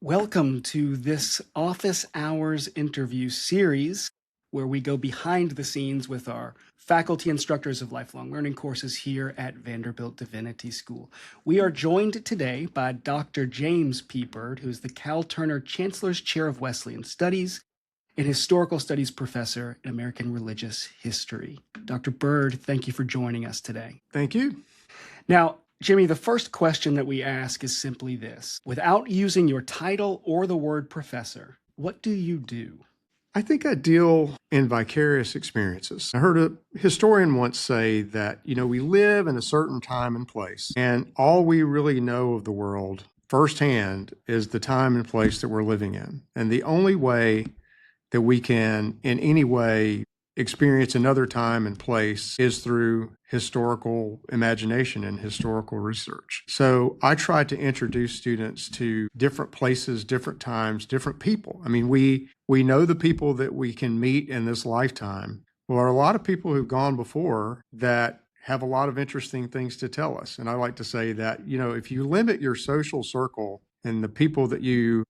Welcome to this Office Hours interview series where we go behind the scenes with our faculty instructors of lifelong learning courses here at Vanderbilt Divinity School. We are joined today by Dr. James P. Byrd, who is the Cal Turner Chancellor's Chair of Wesleyan Studies and Historical Studies Professor in American Religious History. Dr. Byrd, thank you for joining us today. Thank you. Now, Jimmy, the first question that we ask is simply this. Without using your title or the word professor, what do you do? I think I deal in vicarious experiences. I heard a historian once say that, we live in a certain time and place, and all we really know of the world firsthand is the time and place that we're living in. And the only way that we can, in any way, experience another time and place is through historical imagination and historical research. So I try to introduce students to different places, different times, different people. I mean, we know the people that we can meet in this lifetime. Well, there are a lot of people who've gone before that have a lot of interesting things to tell us. And I like to say that, if you limit your social circle and the people that you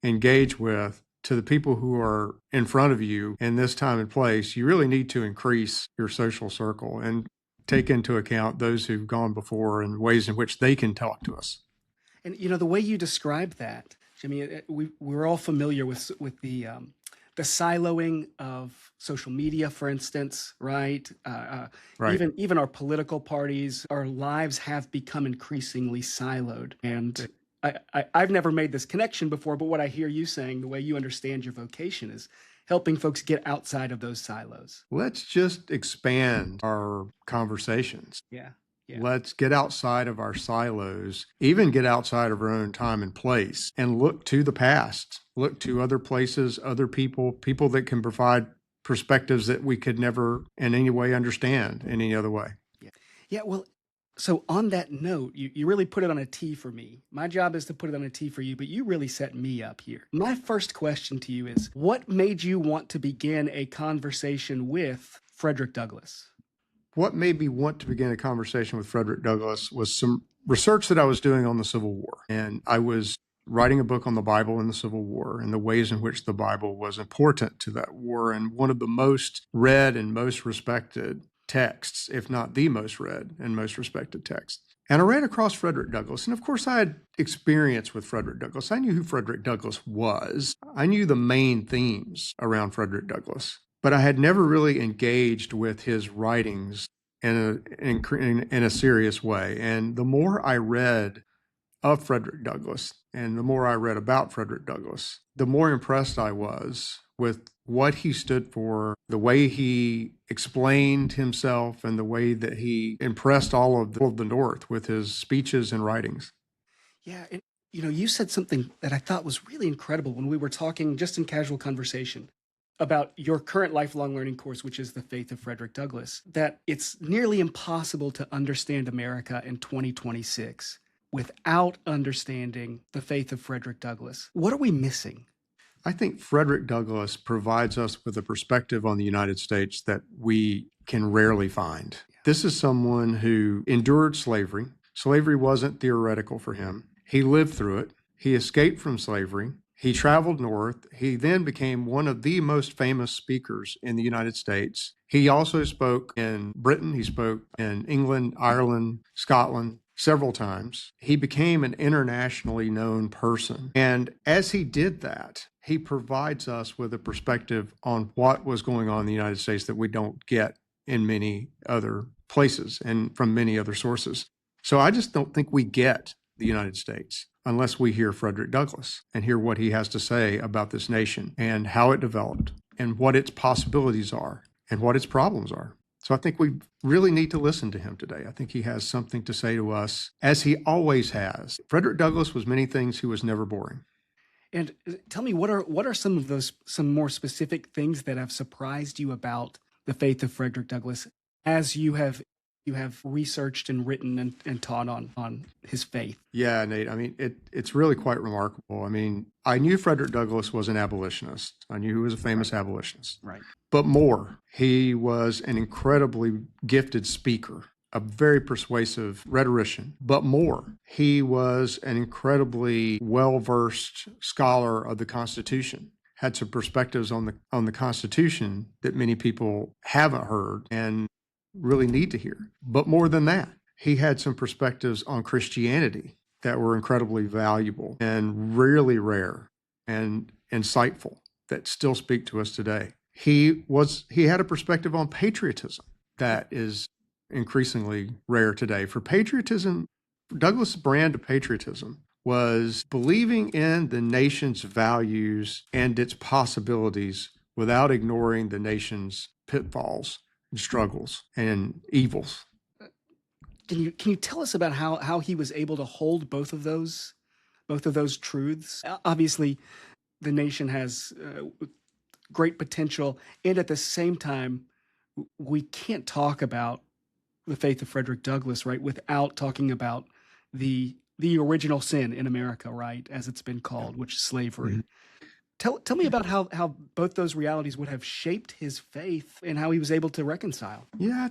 engage with to the people who are in front of you in this time and place, you really need to increase your social circle and take into account those who've gone before and ways in which they can talk to us. And the way you describe that, Jimmy, we're all familiar with the siloing of social media, for instance, right? Right. Even our political parties, our lives have become increasingly siloed. And I've never made this connection before, but what I hear you saying, the way you understand your vocation, is helping folks get outside of those silos. Let's just expand our conversations. Yeah. Let's get outside of our silos, even get outside of our own time and place, and look to the past, look to other places, other people that can provide perspectives that we could never in any way understand in any other way. Yeah. Well, so on that note, you really put it on a tee for me. My job is to put it on a tee for you, but you really set me up here. My first question to you is, what made you want to begin a conversation with Frederick Douglass? What made me want to begin a conversation with Frederick Douglass was some research that I was doing on the Civil War. And I was writing a book on the Bible and the Civil War and the ways in which the Bible was important to that war, and one of the most read and most respected texts, if not the most read and most respected text. And I ran across Frederick Douglass. And of course, I had experience with Frederick Douglass. I knew who Frederick Douglass was. I knew the main themes around Frederick Douglass, but I had never really engaged with his writings in a serious way. And the more I read of Frederick Douglass and the more I read about Frederick Douglass, the more impressed I was with what he stood for, the way he explained himself, and the way that he impressed all of the North with his speeches and writings. Yeah, and you said something that I thought was really incredible when we were talking just in casual conversation about your current lifelong learning course, which is the Faith of Frederick Douglass, that it's nearly impossible to understand America in 2026 without understanding the faith of Frederick Douglass. What are we missing? I think Frederick Douglass provides us with a perspective on the United States that we can rarely find. This is someone who endured slavery. Slavery wasn't theoretical for him. He lived through it. He escaped from slavery. He traveled north. He then became one of the most famous speakers in the United States. He also spoke in Britain. He spoke in England, Ireland, Scotland, several times. He became an internationally known person. And as he did that, he provides us with a perspective on what was going on in the United States that we don't get in many other places and from many other sources. So I just don't think we get the United States unless we hear Frederick Douglass and hear what he has to say about this nation and how it developed and what its possibilities are and what its problems are. So I think we really need to listen to him today. I think he has something to say to us, as he always has. Frederick Douglass was many things. He was never boring. And tell me, what are some more specific things that have surprised you about the faith of Frederick Douglass as you have researched and written and taught on his faith? Yeah, Nate. I mean, it's really quite remarkable. I mean, I knew Frederick Douglass was an abolitionist. I knew he was a famous abolitionist. Right. But more, he was an incredibly gifted speaker. a very persuasive rhetorician, but more, he was an incredibly well-versed scholar of the Constitution, had some perspectives on the Constitution that many people haven't heard and really need to hear. But more than that, he had some perspectives on Christianity that were incredibly valuable and really rare and insightful that still speak to us today. He had a perspective on patriotism that is increasingly rare today. For patriotism, Douglas' brand of patriotism was believing in the nation's values and its possibilities without ignoring the nation's pitfalls and struggles and evils. Can you tell us about how he was able to hold both of those truths? Obviously, the nation has great potential, and at the same time, we can't talk about the faith of Frederick Douglass, right, without talking about the original sin in America, right, as it's been called, which is slavery. Mm-hmm. Tell me about how both those realities would have shaped his faith and how he was able to reconcile. Yeah,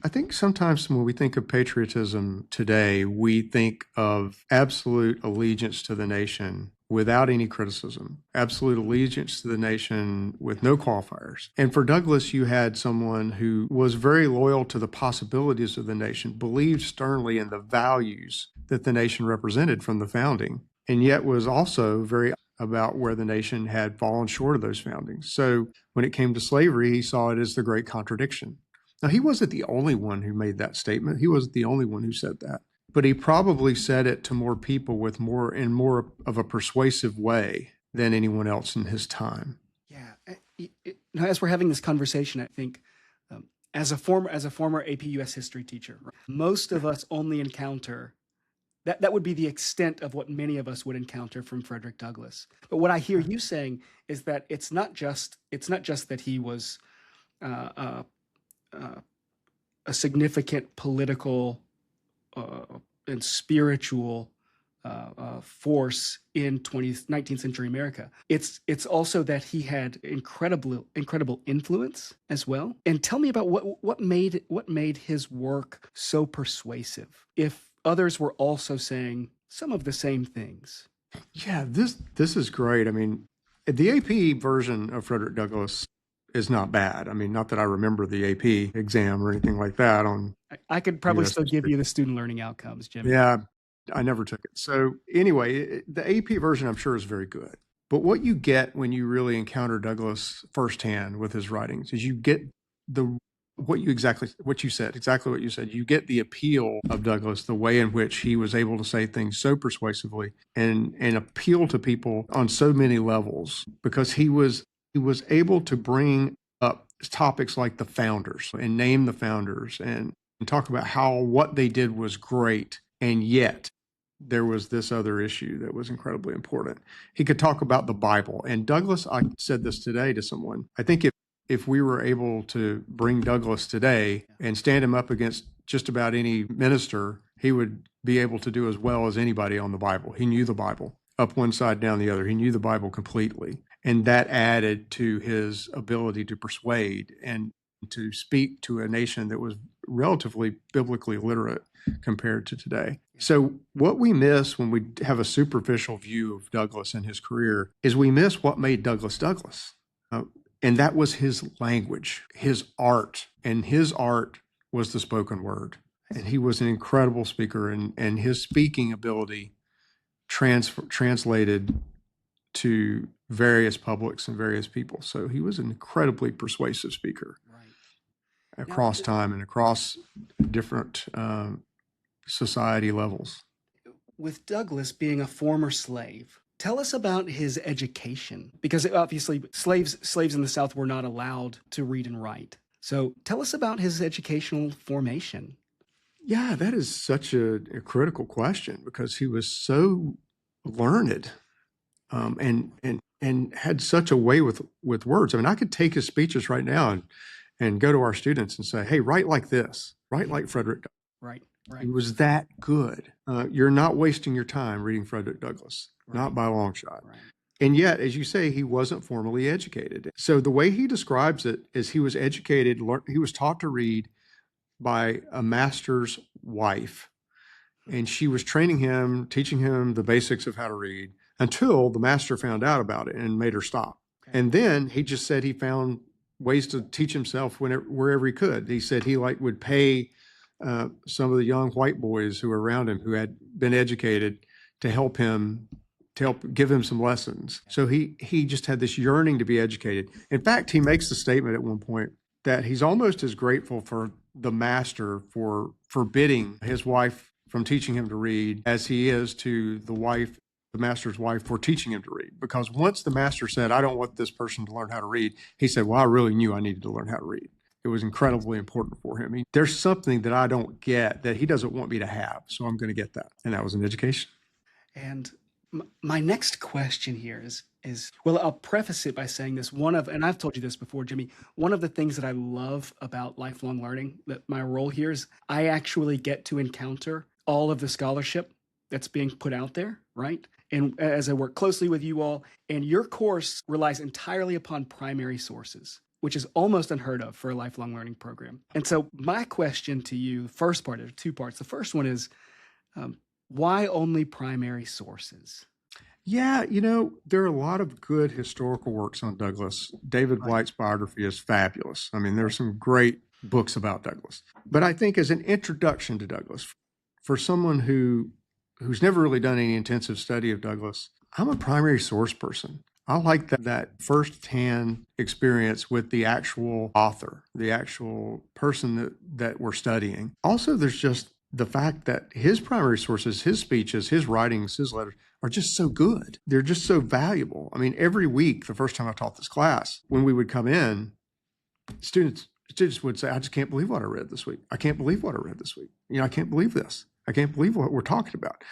I think sometimes when we think of patriotism today, we think of absolute allegiance to the nation without any criticism, absolute allegiance to the nation with no qualifiers. And for Douglass, you had someone who was very loyal to the possibilities of the nation, believed sternly in the values that the nation represented from the founding, and yet was also very about where the nation had fallen short of those foundings. So when it came to slavery, he saw it as the great contradiction. Now, he wasn't the only one who made that statement. He wasn't the only one who said that. But he probably said it to more people with more of a persuasive way than anyone else in his time. Yeah. As we're having this conversation, I think as a former AP US history teacher, right, most of us only encounter that would be the extent of what many of us would encounter from Frederick Douglass. But what I hear you saying is that it's not just that he was a significant political and spiritual force in 19th century America. It's also that he had incredible influence as well. And tell me about what made his work so persuasive, if others were also saying some of the same things. Yeah, this is great. I mean, the AP version of Frederick Douglass is not bad. I mean, not that I remember the AP exam or anything like that. I could probably still give you the student learning outcomes, Jimmy. Yeah, I never took it. So anyway, the AP version I'm sure is very good. But what you get when you really encounter Douglass firsthand with his writings is you get what you said. You get the appeal of Douglass, the way in which he was able to say things so persuasively and appeal to people on so many levels, because he was able to bring up topics like the founders and name the founders and talk about what they did was great, and yet there was this other issue that was incredibly important. He could talk about the Bible. And Douglass, I said this today to someone, I think if we were able to bring Douglass today and stand him up against just about any minister, he would be able to do as well as anybody on the Bible. He knew the Bible up one side, down the other. He knew the Bible completely. And that added to his ability to persuade and to speak to a nation that was relatively biblically literate compared to today. So what we miss when we have a superficial view of Douglass and his career is we miss what made Douglass Douglass. And that was his language, his art. And his art was the spoken word. And he was an incredible speaker, and his speaking ability translated to various publics and various people. So he was an incredibly persuasive speaker across time and across different society levels. With Douglass being a former slave, tell us about his education, because obviously slaves in the South were not allowed to read and write. So tell us about his educational formation. Yeah, that is such a critical question, because he was so learned and had such a way with words. I mean, I could take his speeches right now and go to our students and say, hey, write like this, write like Frederick Douglass. Right. He was that good. You're not wasting your time reading Frederick Douglass, not by a long shot. Right. And yet, as you say, he wasn't formally educated. So the way he describes it is he was educated, he was taught to read by a master's wife. And she was training him, teaching him the basics of how to read until the master found out about it and made her stop. Okay. And then he just said he found ways to teach himself wherever he could. He said he would pay some of the young white boys who were around him who had been educated to help give him some lessons. So he just had this yearning to be educated. In fact, he makes the statement at one point that he's almost as grateful for the master for forbidding his wife from teaching him to read as he is to the master's wife, for teaching him to read. Because once the master said, I don't want this person to learn how to read, he said, well, I really knew I needed to learn how to read. It was incredibly important for him. There's something that I don't get that he doesn't want me to have, so I'm going to get that. And that was an education. And my next question here is, well, I'll preface it by saying this. And I've told you this before, Jimmy, one of the things that I love about lifelong learning, that my role here is I actually get to encounter all of the scholarship that's being put out there, right? And as I work closely with you all, and your course relies entirely upon primary sources, which is almost unheard of for a lifelong learning program. And so my question to you, first part, there are two parts. The first one is, why only primary sources? Yeah, there are a lot of good historical works on Douglass. David White's biography is fabulous. I mean, there's some great books about Douglass. But I think as an introduction to Douglass, for someone who's never really done any intensive study of Douglass, I'm a primary source person. I like that firsthand experience with the actual author, the actual person that we're studying. Also, there's just the fact that his primary sources, his speeches, his writings, his letters are just so good. They're just so valuable. I mean, every week, the first time I taught this class, when we would come in, students would say, I just can't believe what I read this week. I can't believe what I read this week. I can't believe this. I can't believe what we're talking about.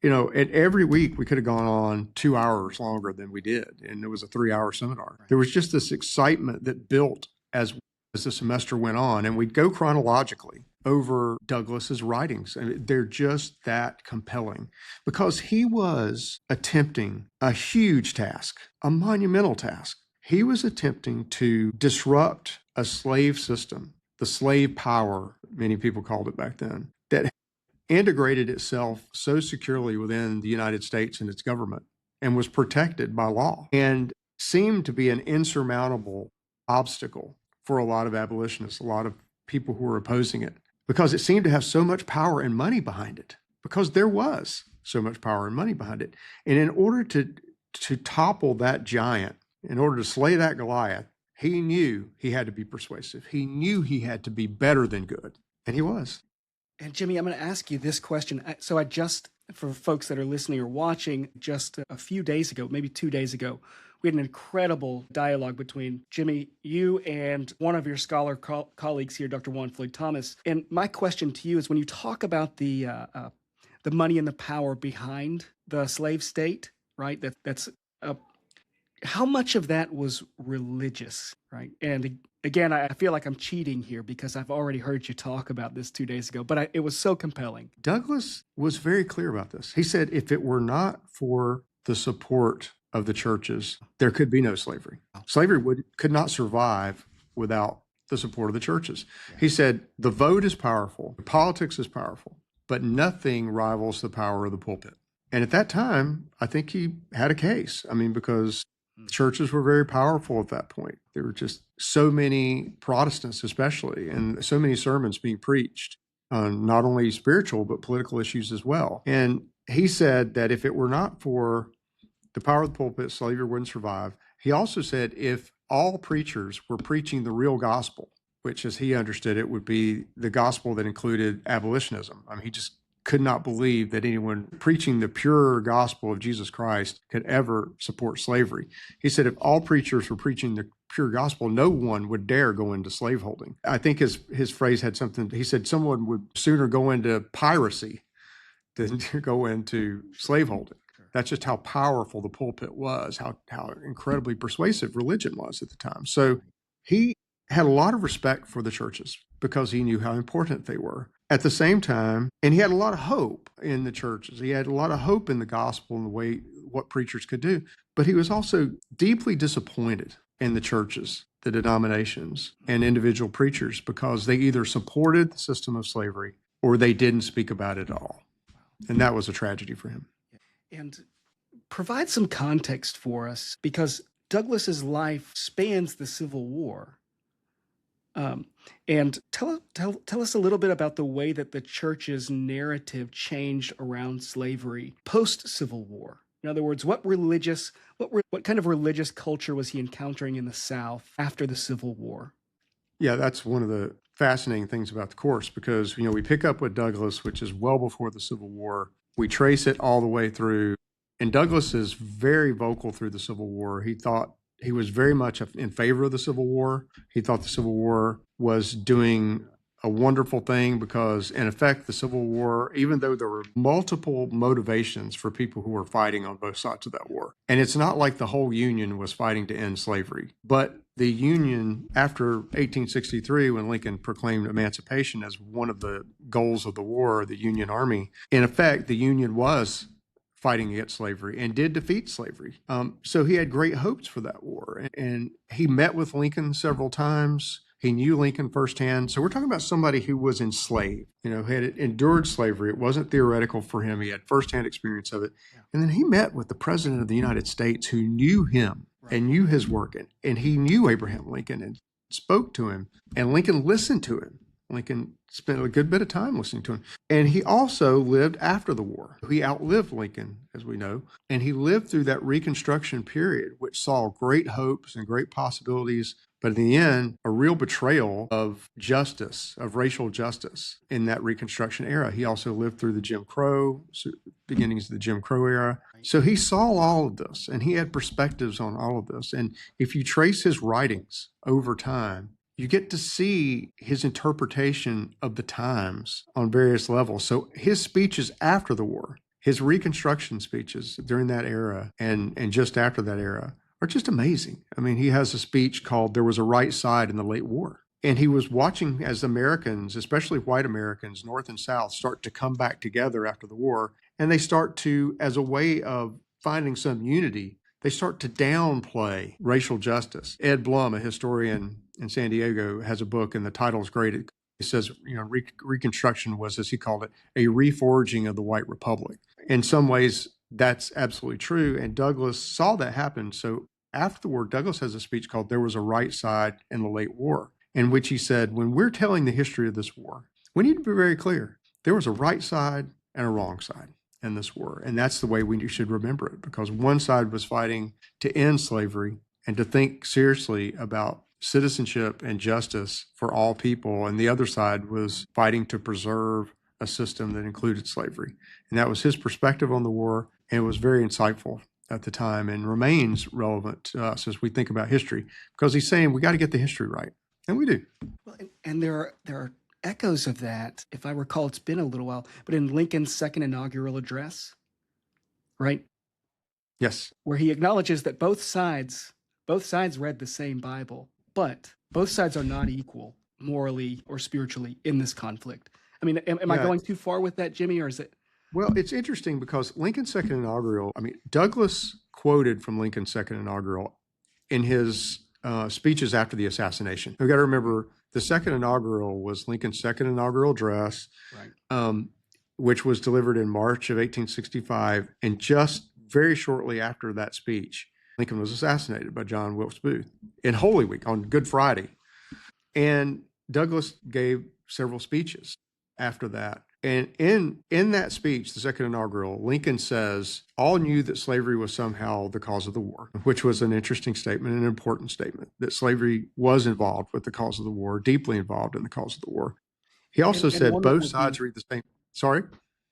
And every week we could have gone on 2 hours longer than we did. And it was a 3-hour seminar. Right. There was just this excitement that built as the semester went on, and we'd go chronologically over Douglass's writings. And they're just that compelling because he was attempting a huge task, a monumental task. He was attempting to disrupt a slave system, the slave power, many people called it back then, that integrated itself so securely within the United States and its government and was protected by law and seemed to be an insurmountable obstacle for a lot of abolitionists, a lot of people who were opposing it, because it seemed to have so much power and money behind it, because there was so much power and money behind it. And in order to topple that giant, in order to slay that Goliath, he knew he had to be persuasive. He knew he had to be better than good, and he was. And Jimmy, I'm going to ask you this question. So for folks that are listening or watching, just a few days ago, maybe 2 days ago, we had an incredible dialogue between Jimmy, you, and one of your scholar colleagues here, Dr. Juan Floyd Thomas. And my question to you is, when you talk about the money and the power behind the slave state, right? That's how much of that was religious, right? And again, I feel like I'm cheating here because I've already heard you talk about this 2 days ago, but it was so compelling. Douglass was very clear about this. He said, if it were not for the support of the churches, there could be no slavery. Slavery could not survive without the support of the churches. Yeah. He said, the vote is powerful, politics is powerful, but nothing rivals the power of the pulpit. And at that time, I think he had a case. I mean, because churches were very powerful at that point. There were just so many Protestants, especially, and so many sermons being preached on not only spiritual, but political issues as well. And he said that if it were not for the power of the pulpit, slavery wouldn't survive. He also said if all preachers were preaching the real gospel, which as he understood it would be the gospel that included abolitionism. I mean, he just could not believe that anyone preaching the pure gospel of Jesus Christ could ever support slavery. He said if all preachers were preaching the pure gospel, no one would dare go into slaveholding. I think his phrase had something, he said someone would sooner go into piracy than to go into slaveholding. That's just how powerful the pulpit was, how incredibly persuasive religion was at the time. So he had a lot of respect for the churches because he knew how important they were. At the same time, and he had a lot of hope in the churches. He had a lot of hope in the gospel and the way what preachers could do. But he was also deeply disappointed in the churches the denominations and individual preachers because they either supported the system of slavery or they didn't speak about it at all. And that was a tragedy for him. And provide some context for us, because Douglass's life spans the Civil War. And tell us a little bit about the way that the church's narrative changed around slavery post-Civil War. In other words, what kind of religious culture was he encountering in the South after the Civil War? Yeah, that's one of the fascinating things about the course because, we pick up with Douglass, which is well before the Civil War. We trace it all the way through. And Douglass is very vocal through the Civil War. He was very much in favor of the Civil War. He thought the Civil War was doing a wonderful thing because, in effect, the Civil War, even though there were multiple motivations for people who were fighting on both sides of that war, and it's not like the whole Union was fighting to end slavery, but the Union, after 1863, when Lincoln proclaimed emancipation as one of the goals of the war, the Union Army, in effect, the Union was fighting against slavery and did defeat slavery. So he had great hopes for that war. And he met with Lincoln several times. He knew Lincoln firsthand. So we're talking about somebody who was enslaved, had endured slavery. It wasn't theoretical for him. He had firsthand experience of it. And then he met with the President of the United States who knew him and knew his work. And he knew Abraham Lincoln and spoke to him. And Lincoln listened to him. Lincoln spent a good bit of time listening to him. And he also lived after the war. He outlived Lincoln, as we know, and he lived through that Reconstruction period, which saw great hopes and great possibilities, but in the end, a real betrayal of justice, of racial justice in that Reconstruction era. He also lived through the Jim Crow, beginnings of the Jim Crow era. So he saw all of this, and he had perspectives on all of this. And if you trace his writings over time, you get to see his interpretation of the times on various levels. So his speeches after the war, his Reconstruction speeches during that era and just after that era are just amazing. I mean, he has a speech called "There Was a Right Side in the Late War." And he was watching as Americans, especially white Americans, North and South, start to come back together after the war. And they start to, as a way of finding some unity, they start to downplay racial justice. Ed Blum, a historian in San Diego, has a book, and the title is great. It says, Reconstruction was, as he called it, a reforging of the white republic. In some ways, that's absolutely true. And Douglass saw that happen. So after the war, Douglass has a speech called "There Was a Right Side in the Late War," in which he said, when we're telling the history of this war, we need to be very clear. There was a right side and a wrong side in this war. And that's the way we should remember it, because one side was fighting to end slavery and to think seriously about citizenship and justice for all people. And the other side was fighting to preserve a system that included slavery. And that was his perspective on the war. And it was very insightful at the time and remains relevant to us as we think about history, because he's saying we got to get the history right. And we do. Well, and there are echoes of that. If I recall, it's been a little while, but in Lincoln's second inaugural address, right? Yes. Where he acknowledges that both sides read the same Bible, but both sides are not equal morally or spiritually in this conflict. I mean, am I going too far with that, Jimmy, or is it? Well, it's interesting because Lincoln's second inaugural, Douglass quoted from Lincoln's second inaugural in his speeches after the assassination. We've got to remember the second inaugural was Lincoln's second inaugural address, right. Which was delivered in March of 1865. And just very shortly after that speech, Lincoln was assassinated by John Wilkes Booth in Holy Week on Good Friday. And Douglass gave several speeches after that. And in that speech, the second inaugural, Lincoln says, all knew that slavery was somehow the cause of the war, which was an interesting statement, an important statement, that slavery was involved with the cause of the war, deeply involved in the cause of the war. He also said both sides read the same. Sorry?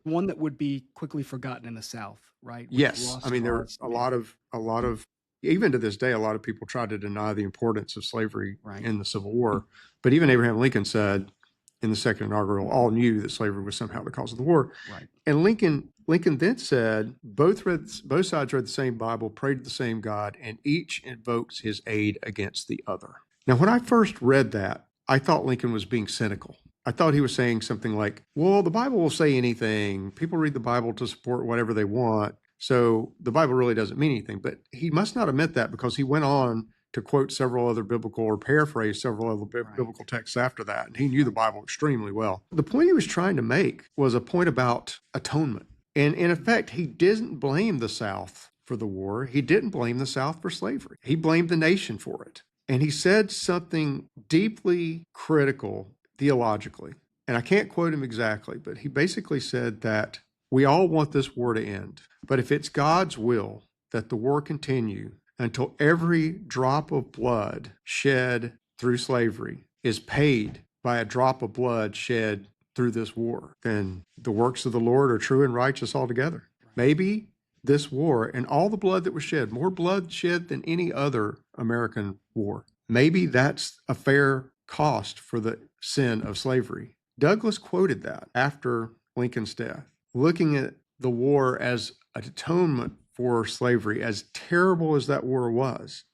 One that would be quickly forgotten in the South, right? Yes. There are a lot of, even to this day, a lot of people try to deny the importance of slavery in the Civil War. But even Abraham Lincoln said, in the second inaugural, all knew that slavery was somehow the cause of the war. Right. And Lincoln then said, both sides read the same Bible, prayed to the same God, and each invokes his aid against the other. Now, when I first read that, I thought Lincoln was being cynical. I thought he was saying something like, well, the Bible will say anything. People read the Bible to support whatever they want. So the Bible really doesn't mean anything. But he must not have meant that, because he went on to quote several other biblical or paraphrase several other biblical texts after that. And he knew the Bible extremely well. The point he was trying to make was a point about atonement. And in effect, he didn't blame the South for the war. He didn't blame the South for slavery. He blamed the nation for it. And he said something deeply critical theologically. And I can't quote him exactly, but he basically said that we all want this war to end. But if it's God's will that the war continue until every drop of blood shed through slavery is paid by a drop of blood shed through this war, then the works of the Lord are true and righteous altogether. Maybe this war and all the blood that was shed, more blood shed than any other American war, maybe that's a fair cost for the sin of slavery. Douglass quoted that after Lincoln's death, looking at the war as an atonement for slavery. As terrible as that war was,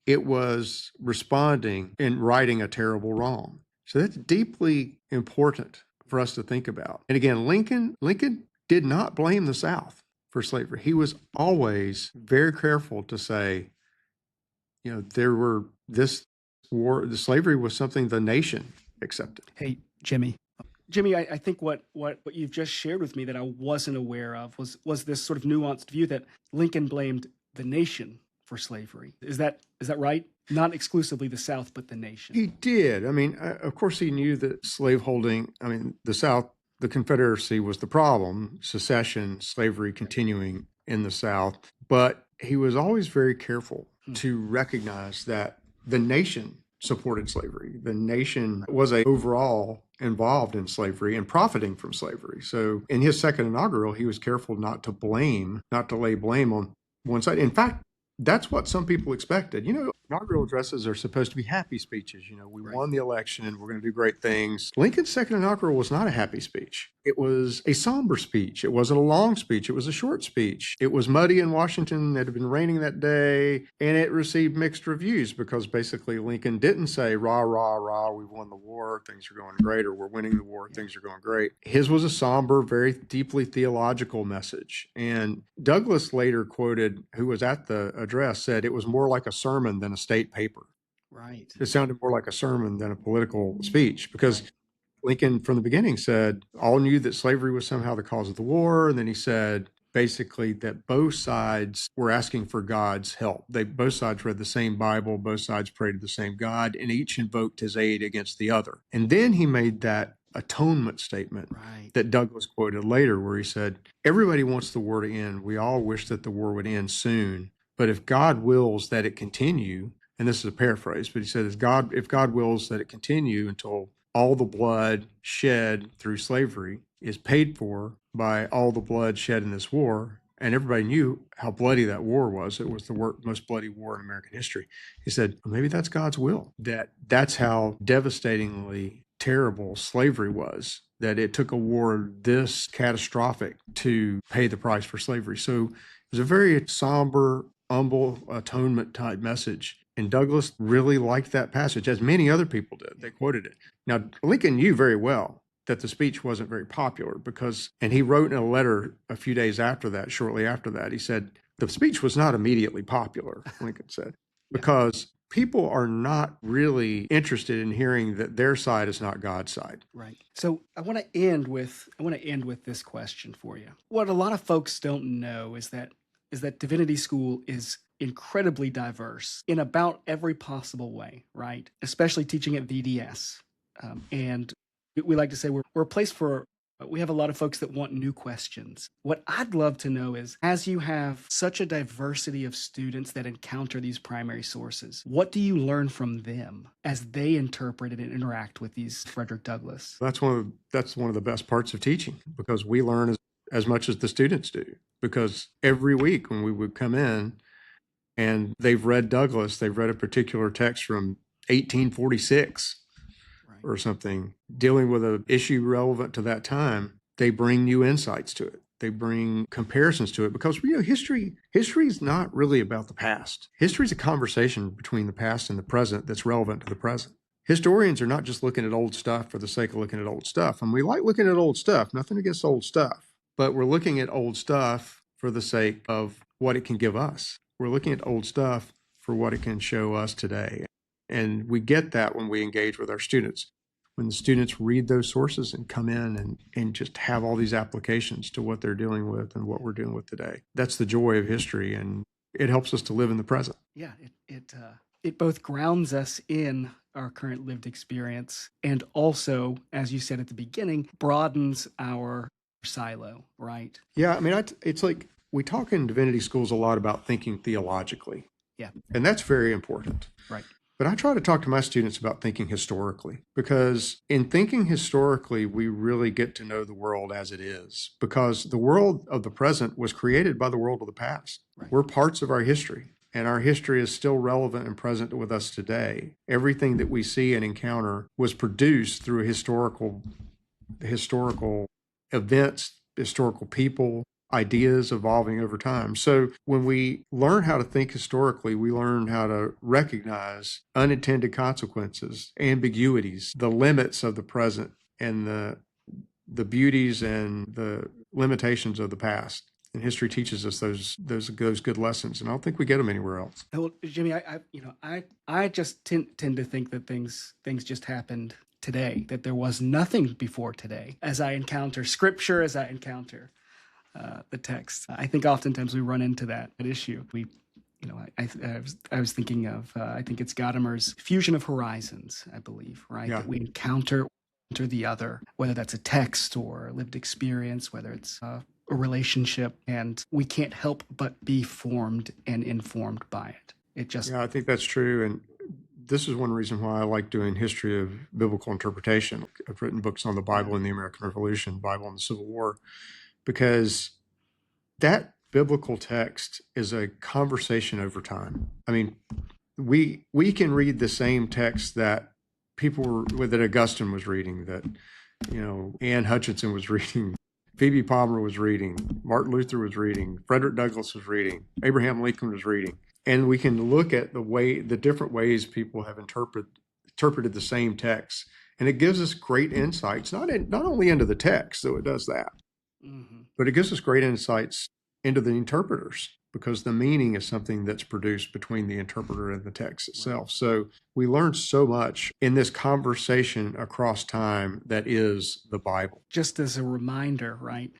it was responding and righting a terrible wrong. So that's deeply important for us to think about. And again, Lincoln did not blame the South for slavery. He was always very careful to say, this war, the slavery was something the nation accepted. Hey, Jimmy, I think what you've just shared with me that I wasn't aware of was this sort of nuanced view that Lincoln blamed the nation for slavery. Is that right? Not exclusively the South, but the nation. He did. I mean, of course, he knew that slaveholding, the South, the Confederacy was the problem, secession, slavery continuing in the South. But he was always very careful to recognize that the nation supported slavery. The nation was overall involved in slavery and profiting from slavery. So in his second inaugural, he was careful not to lay blame on one side. In fact, that's what some people expected. Inaugural addresses are supposed to be happy speeches. We won the election and we're going to do great things. Lincoln's second inaugural was not a happy speech. It was a somber speech. It wasn't a long speech. It was a short speech. It was muddy in Washington. It had been raining that day, and it received mixed reviews because basically Lincoln didn't say, rah, rah, rah, we won the war, things are going great, or we're winning the war, things are going great. His was a somber, very deeply theological message. And Douglass later quoted, who was at the address, said it was more like a sermon than a state paper. Right. It sounded more like a sermon than a political speech because Lincoln from the beginning said all knew that slavery was somehow the cause of the war. And then he said basically that both sides were asking for God's help. Both sides read the same Bible, both sides prayed to the same God, and each invoked his aid against the other. And then he made that atonement statement that Douglass quoted later, where he said, everybody wants the war to end. We all wish that the war would end soon. But if God wills that it continue, and this is a paraphrase, but he said, if God wills that it continue until all the blood shed through slavery is paid for by all the blood shed in this war, and everybody knew how bloody that war was. It was the most bloody war in American history. He said, well, maybe that's God's will. That's how devastatingly terrible slavery was, that it took a war this catastrophic to pay the price for slavery. So it was a very somber, humble atonement type message. And Douglass really liked that passage, as many other people did. They quoted it. Now, Lincoln knew very well that the speech wasn't very popular and he wrote in a letter a few days after that, shortly after that, he said, the speech was not immediately popular, Lincoln said, because people are not really interested in hearing that their side is not God's side. Right. So I want to end with this question for you. What a lot of folks don't know is that Divinity School is incredibly diverse in about every possible way, right? Especially teaching at VDS. And we like to say we're a place we have a lot of folks that want new questions. What I'd love to know is, as you have such a diversity of students that encounter these primary sources, what do you learn from them as they interpret and interact with these Frederick Douglass? That's one of the best parts of teaching, because we learn as much as the students do. Because every week when we would come in and they've read Douglass, they've read a particular text from 1846 or something, dealing with an issue relevant to that time, they bring new insights to it. They bring comparisons to it, because history is not really about the past. History is a conversation between the past and the present that's relevant to the present. Historians are not just looking at old stuff for the sake of looking at old stuff. And we like looking at old stuff, nothing against old stuff. But we're looking at old stuff for the sake of what it can give us. We're looking at old stuff for what it can show us today. And we get that when we engage with our students. When the students read those sources and come in and just have all these applications to what they're dealing with and what we're dealing with today. That's the joy of history, and it helps us to live in the present. Yeah, it both grounds us in our current lived experience and also, as you said at the beginning, broadens our silo, right? Yeah, I mean, it's like we talk in divinity schools a lot about thinking theologically. Yeah. And that's very important. Right. But I try to talk to my students about thinking historically, because in thinking historically, we really get to know the world as it is, because the world of the present was created by the world of the past. Right. We're parts of our history, and our history is still relevant and present with us today. Everything that we see and encounter was produced through historical events, historical people, ideas evolving over time. So when we learn how to think historically, we learn how to recognize unintended consequences, ambiguities, the limits of the present, and the beauties and the limitations of the past. And history teaches us those good lessons, and I don't think we get them anywhere else. Well, Jimmy, I just tend to think that things just happened today, that there was nothing before today. As I encounter scripture, as I encounter the text, I think oftentimes we run into that issue. I was thinking of, I think it's Gadamer's Fusion of Horizons, I believe, right? Yeah. That we encounter the other, whether that's a text or a lived experience, whether it's a relationship, and we can't help but be formed and informed by it. Yeah, I think that's true. And this is one reason why I like doing history of biblical interpretation. I've written books on the Bible and the American Revolution, Bible and the Civil War, because that biblical text is a conversation over time. I mean, we can read the same text that that Augustine was reading, that Anne Hutchinson was reading, Phoebe Palmer was reading, Martin Luther was reading, Frederick Douglass was reading, Abraham Lincoln was reading, and we can look at the different ways people have interpreted the same text, and it gives us great insights, not only into the text, though it does that, but it gives us great insights into the interpreters, because the meaning is something that's produced between the interpreter and the text itself. So we learn so much in this conversation across time that is the Bible. Just as a reminder, right?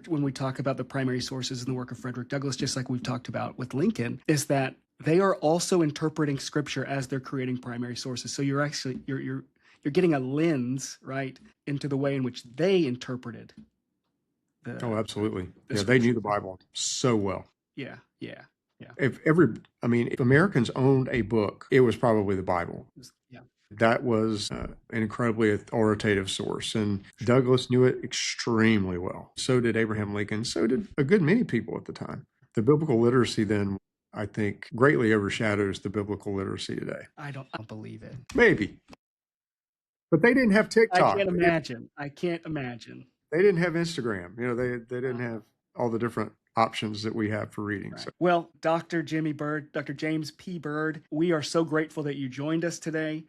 When we talk about the primary sources in the work of Frederick Douglass, just like we've talked about with Lincoln, is that they are also interpreting scripture as they're creating primary sources. So you're getting a lens, right, into the way in which they interpreted. Absolutely. Yeah, they knew the Bible so well. Yeah. If Americans owned a book, it was probably the Bible. Yeah. That was an incredibly authoritative source, and Douglass knew it extremely well. So did Abraham Lincoln. So did a good many people at the time. The biblical literacy then, I think, greatly overshadows the biblical literacy today. I don't believe it. Maybe. But they didn't have TikTok. I can't imagine. They didn't have Instagram. They didn't have all the different options that we have for reading. Right. So. Well, Dr. Jimmy Byrd, Dr. James P. Byrd, we are so grateful that you joined us today.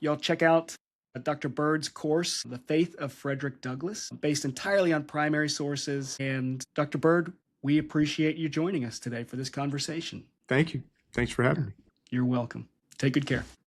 Y'all check out Dr. Byrd's course, The Faith of Frederick Douglass, based entirely on primary sources. And Dr. Byrd, we appreciate you joining us today for this conversation. Thank you. Thanks for having me. You're welcome. Take good care.